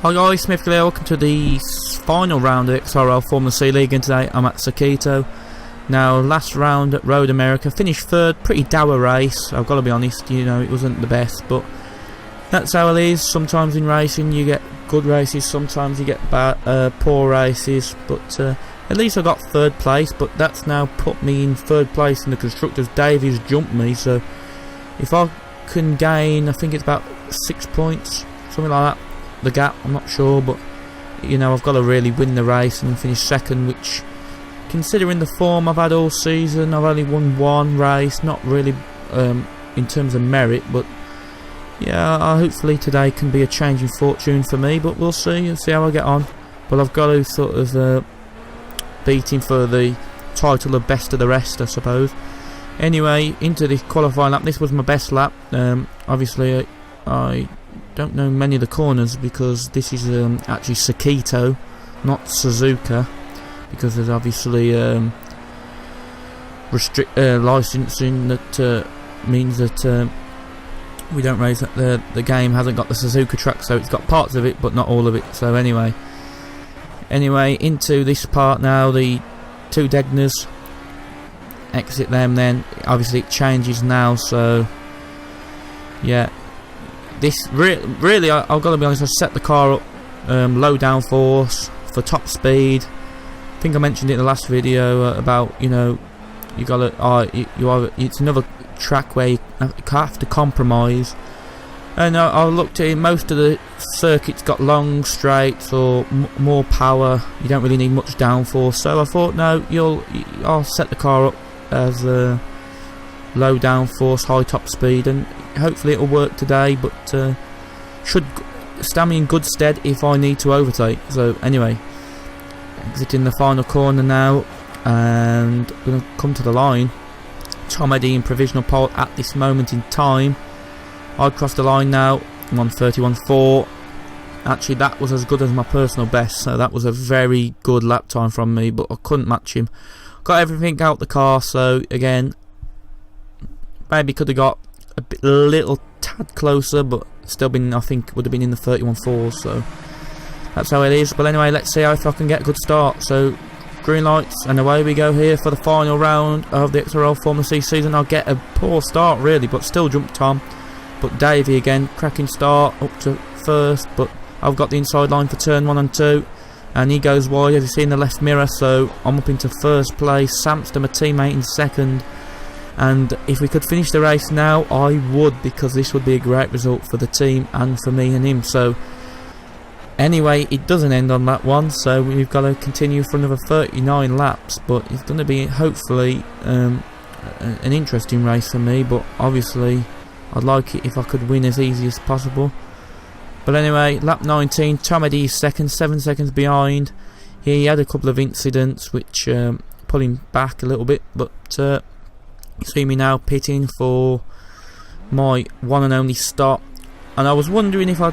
Hi guys, Smith here. Welcome to the final round of XRL Formula C League, and today I'm at Suzuka. Now, last round at Road America, finished third, pretty dour race, I've got to be honest, you know, it wasn't the best, but that's how it is. Sometimes in racing you get good races, sometimes you get poor races, but at least I got third place, but that's now put me in third place in the Constructors. Davies jumped me, so if I can gain, I think it's about 6 points, something like that. The gap, I'm not sure, but you know, I've got to really win the race and finish second, which, considering the form I've had all season, I've only won one race, not really in terms of merit, but yeah, hopefully today can be a change in fortune for me, but we'll see how I get on. But I've got to sort of beat him for the title of best of the rest, I suppose. Anyway, into the qualifying lap. This was my best lap. Obviously I don't know many of the corners because this is actually Suzuka, not Suzuka, because there's obviously licensing that means that we don't race at the game hasn't got the Suzuka track, so it's got parts of it but not all of it. So anyway, into this part now. The two Degners, exit them, then obviously it changes now, so yeah. This really, I've got to be honest, I set the car up low downforce for top speed. I think I mentioned it in the last video about, you know, you got to it's another track where you have to compromise. And I looked at it, most of the circuits got long straights or more power. You don't really need much downforce, so I thought, no, I'll set the car up as low downforce, high top speed, and hopefully it'll work today, but should stand me in good stead if I need to overtake. So anyway, exiting the final corner now, and going to come to the line. Tom Eddy in provisional pole at this moment in time. I crossed the line now. I'm on 31.4. Actually, that was as good as my personal best, so that was a very good lap time from me, but I couldn't match him. Got everything out the car, so again, maybe could have got a little tad closer, but still been, I think, would have been in the 31.4, so that's how it is. But anyway, let's see if I can get a good start. So green lights, and away we go here for the final round of the XRL Formula C season. I'll get a poor start really, but still jumped Tom. But Davey again, cracking start up to first, but I've got the inside line for turn 1 and 2, and he goes wide, as you see in the left mirror, so I'm up into first place. Samston, my teammate, in second. And if we could finish the race now, I would, because this would be a great result for the team and for me and him. So anyway, it doesn't end on that one, so we've got to continue for another 39 laps, but it's going to be hopefully an interesting race for me, but obviously I'd like it if I could win as easy as possible. But anyway, lap 19, Tom Eddy is second, 7 seconds behind. He had a couple of incidents which pulled him back a little bit, but you see me now pitting for my one and only stop, and I was wondering if I'd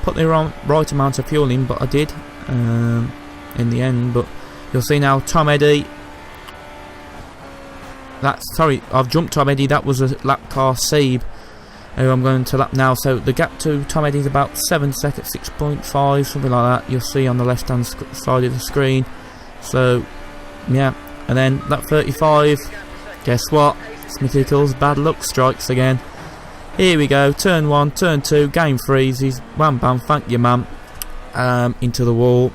put the right amount of fuel in, but I did in the end. But you'll see now Tom Eddy, sorry, I've jumped Tom Eddy, that was a lap car Seeb who I'm going to lap now, so the gap to Tom Eddy is about 7 seconds, 6.5, something like that. You'll see on the left hand side of the screen. So yeah, and then lap 35, guess what? Smithy Kills bad luck strikes again. Here we go, turn 1, turn 2, game freezes, wham bam, thank you ma'am, into the wall.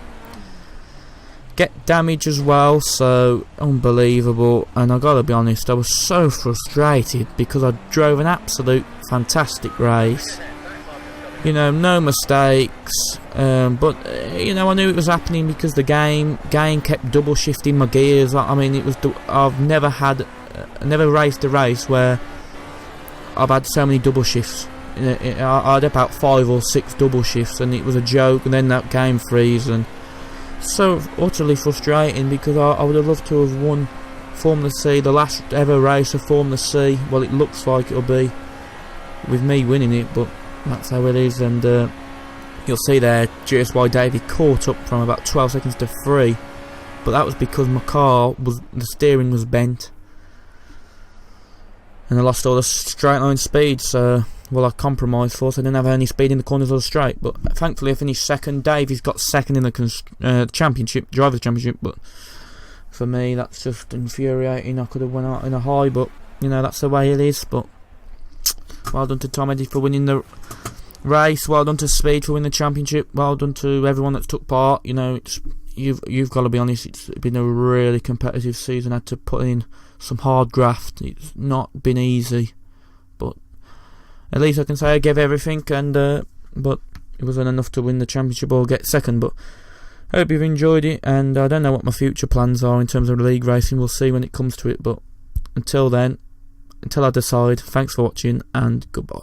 Get damage as well, so unbelievable. And I gotta be honest, I was so frustrated because I drove an absolute fantastic race. You know, no mistakes, but you know, I knew it was happening because the game kept double shifting my gears. I mean, it was I've never raced a race where I've had so many double shifts. I had about 5 or 6 double shifts, and it was a joke. And then that game freeze, and so utterly frustrating because I would have loved to have won Formula C, the last ever race of Formula C. Well, it looks like it'll be with me winning it, but that's how it is. And you'll see there GSY Davey caught up from about 12 seconds to 3, but that was because my car the steering was bent, and I lost all the straight line speed. So I compromised for, so I didn't have any speed in the corners or the straight. But thankfully I finished second. Davey's got second in the championship, drivers' championship. But for me, that's just infuriating. I could have went out in a high, but you know, that's the way it is. But well done to Tom Eddy for winning the race. Well done to Speed for winning the championship. Well done to everyone that's took part. You know, you've got to be honest. It's been a really competitive season. I had to put in some hard graft. It's not been easy, but at least I can say I gave everything. And but it wasn't enough to win the championship or get second. But I hope you've enjoyed it. And I don't know what my future plans are in terms of league racing. We'll see when it comes to it. But until then, until I decide, thanks for watching and goodbye.